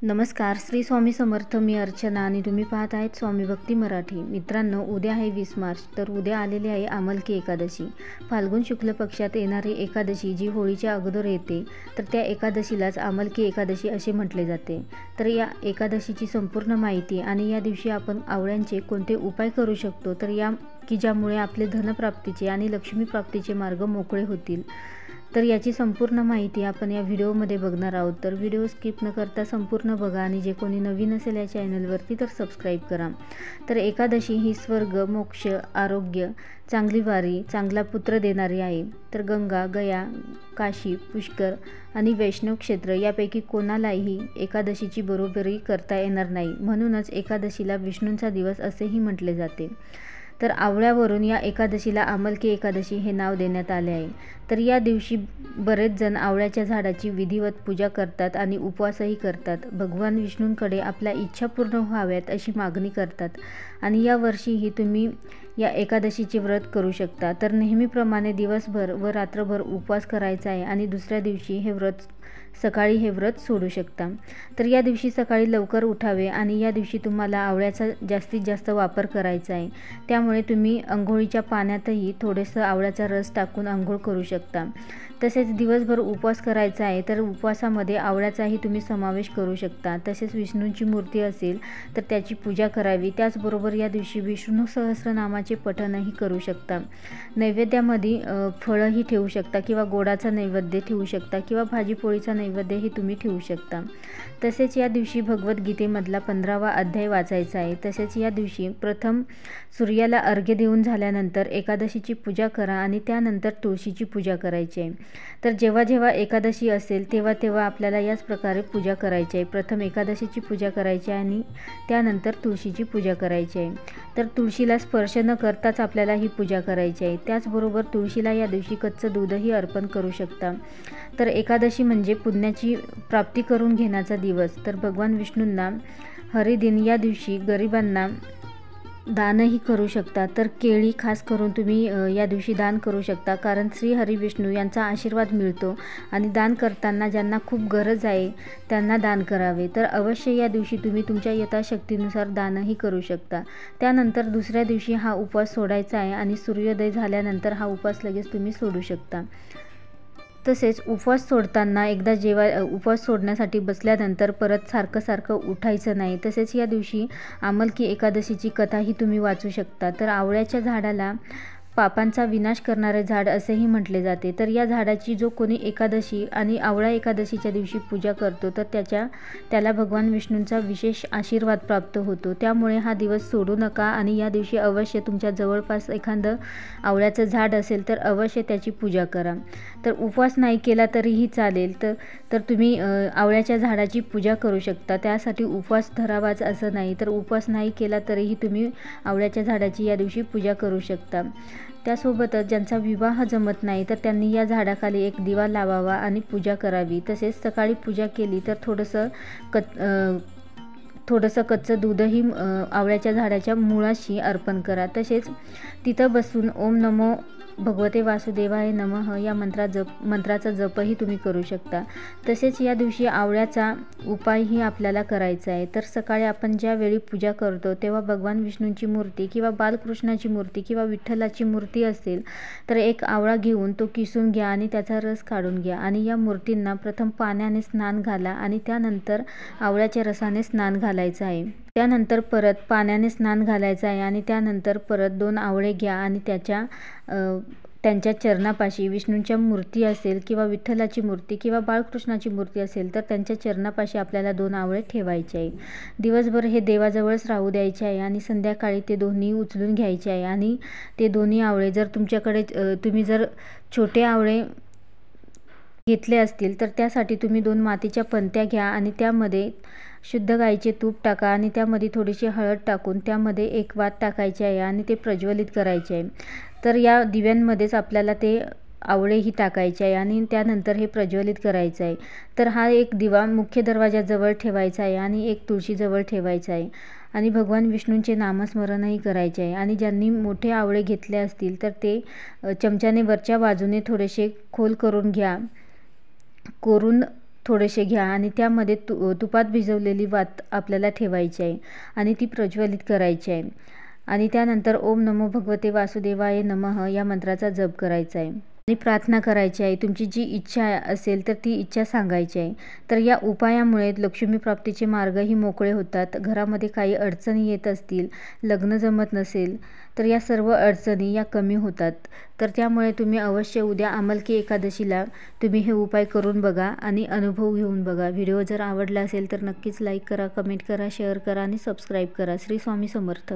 नमस्कार. श्री स्वामी समर्थ. मी अर्चना आणि तुम्ही पाहत आहेत स्वामी भक्ती मराठी. मित्रांनो, उद्या आहे 20 मार्च. तर उद्या आलेली आहे आमलकी एकादशी. फाल्गुन शुक्ल पक्षात येणारी एकादशी जी होळीच्या अगोदर येते, तर त्या एकादशीलाच आमलकी एकादशी असे म्हटले जाते. तर या एकादशीची संपूर्ण माहिती आणि या दिवशी आपण आवळ्यांचे कोणते उपाय करू शकतो, तर ज्यामुळे आपले धनप्राप्तीचे आणि लक्ष्मीप्राप्तीचे मार्ग मोकळे होतील, तर याची संपूर्ण माहिती आपण या व्हिडिओमध्ये बघणार आहोत. तर व्हिडिओ स्किप न करता संपूर्ण बघा आणि जे कोणी नवीन असेल या चॅनलवरती तर सबस्क्राईब करा. तर एकादशी ही स्वर्ग, मोक्ष, आरोग्य, चांगली वारी, चांगला पुत्र देणारी आहे. तर गंगा, गया, काशी, पुष्कर आणि वैष्णव क्षेत्र यापैकी कोणालाही एकादशीची बरोबरी करता येणार नाही. म्हणूनच एकादशीला विष्णूंचा दिवस असेही म्हटले जाते. तर आवळ्यावरून या एकादशीला आमलकी एकादशी हे नाव देण्यात आले आहे. तर या दिवशी बरेच जण आवळ्याच्या झाडाची विधिवत पूजा करतात आणि उपवासही करतात. भगवान विष्णूंकडे आपल्या इच्छा पूर्ण व्हाव्यात अशी मागणी करतात आणि या वर्षीही तुम्ही या एकादशीचे व्रत करू शकता. तर नेहमीप्रमाणे दिवसभर व रात्रभर उपवास करायचा आहे आणि दुसऱ्या दिवशी सकाळी हे व्रत सोडू शकता. तर या दिवशी सकाळी लवकर उठावे आणि या दिवशी तुम्हाला आवळ्याचा जास्तीत जास्त वापर करायचा आहे. त्यामुळे तुम्ही अंघोळीच्या पाण्यातही थोडेसं आवळ्याचा रस टाकून अंघोळ करू शकता. तसेच दिवसभर उपवास करायचा आहे, तर उपवासामध्ये आवळ्याचाही तुम्ही समावेश करू शकता. तसेच विष्णूंची मूर्ती असेल तर त्याची पूजा करावी. त्याचबरोबर या दिवशी विष्णू सहस्रनामाचे पठणही करू शकता. नैवेद्यामध्ये फळंही ठेवू शकता किंवा गोडाचा नैवेद्य ठेवू शकता किंवा भाजीपोळीचा नैवेद्यही तुम्ही ठेवू शकता. तसेच या दिवशी भगवद्गीतेमधला 15वा अध्याय वाचायचा आहे. तसेच या दिवशी प्रथम सूर्याला अर्घ्य देऊन झाल्यानंतर एकादशीची पूजा करा आणि त्यानंतर तुळशीची पूजा करायची आहे. तर जेव्हा जेव्हा एकादशी असेल तेव्हा आपल्याला याच प्रकारे पूजा करायची आहे. प्रथम एकादशीची पूजा करायची आहे आणि त्यानंतर तुळशीची पूजा करायची आहे. तर तुळशीला स्पर्श न करताच आपल्याला ही पूजा करायची आहे. त्याचबरोबर तुळशीला या दिवशी कच्चं दूधही अर्पण करू शकता. तर एकादशी म्हणजे पुण्याची प्राप्ती करून घेण्याचा दिवस. तर भगवान विष्णूंना हरिदिन या दिवशी गरिबांना दानही करू शकता. तर केळी खास करून तुम्ही या दिवशी दान करू शकता, कारण श्री हरी विष्णू यांचा आशीर्वाद मिळतो आणि दान करताना ज्यांना खूप गरज आहे त्यांना दान करावे. तर अवश्य या दिवशी तुम्ही तुमच्या यथाशक्तीनुसार दानही करू शकता. त्यानंतर दुसऱ्या दिवशी हा उपवास सोडायचा आहे आणि सूर्योदय झाल्यानंतर हा उपवास लगेच तुम्ही सोडू शकता. तसेच उपवास सोडताना एकदा उपवास सोडण्यासाठी बसल्यानंतर परत सारखं उठायचं नाही. तसेच या दिवशी आमलकी एकादशीची कथाही तुम्ही वाचू शकता. तर आवळ्याच्या झाडाला पापांचा विनाश करणारे झाड असेही म्हटले जाते. तर या झाडाची जो कोणी एकादशी आणि आवळा एकादशीच्या दिवशी पूजा करतो तर त्याला भगवान विष्णूंचा विशेष आशीर्वाद प्राप्त होतो. त्यामुळे हा दिवस सोडू नका आणि या दिवशी अवश्य तुमच्या जवळपास एखादं आवळ्याचं झाड असेल तर अवश्य त्याची पूजा करा. तर उपवास नाही केला तरीही चालेल, तर तुम्ही आवळ्याच्या झाडाची पूजा करू शकता. त्यासाठी उपवास धरावाच असं नाही. तर उपवास नाही केला तरीही तुम्ही आवळ्याच्या झाडाची या दिवशी पूजा करू शकता. त्यासोबतच ज्यांचा विवाह जमत नाही तर त्यांनी या झाडाखाली एक दिवा लावावा आणि पूजा करावी. तसेच सकाळी पूजा केली तर थोडंसं कच्चं दूधही आवळ्याच्या झाडाच्या मुळाशी अर्पण करा. तसेच तिथं बसून ओम नमो भगवते वासुदेवाय नमः या मंत्राचा जपही तुम्ही करू शकता. तसेच या दिवशी आवळ्याचा उपायही आपल्याला करायचा आहे. तर सकाळी आपण ज्यावेळी पूजा करतो तेव्हा भगवान विष्णूंची मूर्ती किंवा बालकृष्णाची मूर्ती किंवा विठ्ठलाची मूर्ती असेल तर एक आवळा घेऊन तो किसून घ्या आणि त्याचा रस काढून घ्या आणि या मूर्तींना प्रथम पाण्याने स्नान घाला आणि त्यानंतर आवळ्याच्या रसाने स्नान घालायचं आहे. त्यानंतर परत पाण्याने स्नान घालायचं आहे आणि त्यानंतर परत 2 आवळे घ्या आणि त्यांच्या चरणापाशी विष्णूंच्या मूर्ती असेल किंवा विठ्ठलाची मूर्ती किंवा बाळकृष्णाची मूर्ती असेल तर त्यांच्या चरणापाशी आपल्याला 2 आवळे ठेवायचे आहे. दिवसभर हे देवाजवळच राहू द्यायचे आहे आणि संध्याकाळी ते दोन्ही उचलून घ्यायचे आहे आणि ते दोन्ही आवळे जर तुमच्याकडे तुम्ही जर छोटे आवळे घेतले असतील तर त्यासाठी तुम्ही 2 मातीच्या पंत्या घ्या आणि त्यामध्ये शुद्ध गाईचे तूप टाका आणि त्यामध्ये थोडीशी हळद टाकून त्यामध्ये एक वात टाकायची आहे आणि ते प्रज्वलित करायचे आहे. तर या दिव्यांमध्येच आपल्याला ते आवळेही टाकायचे आहे आणि त्यानंतर हे प्रज्वलित करायचं आहे. तर हा एक दिवा मुख्य दरवाजाजवळ ठेवायचा आहे आणि एक तुळशीजवळ ठेवायचा आहे आणि भगवान विष्णूंचे नामस्मरणही करायचे आहे. आणि ज्यांनी मोठे आवळे घेतले असतील तर ते चमच्याने वरच्या बाजूने थोडेसे खोल करून घ्या. कोरून थोडेसे घ्या आणि त्यामध्ये तुपात भिजवलेली वात आपल्याला ठेवायची आहे आणि ती प्रज्वलित करायची आहे आणि त्यानंतर ओम नमो भगवते वासुदेवाय नमः या मंत्राचा जप करायचा आहे आणि प्रार्थना करायची आहे। तुमची जी इच्छा असेल तर ती इच्छा सांगायची आहे। तर या उपायामुळे लक्ष्मी प्राप्तीचे मार्गही मोकळे होतात। घरामध्ये काही अडचणी येत असतील, लग्न जमत नसेल तर या सर्व अडचणी या कमी होतात। तर त्यामुळे तुम्ही अवश्य उद्या आमलकी एकादशीला तुम्ही हे उपाय करून बघा आणि अनुभव घेऊन बघा। व्हिडिओ जर आवडला असेल तर नक्कीच लाईक करा, कमेंट करा, शेअर करा आणि सबस्क्राईब करा। श्री स्वामी समर्थ।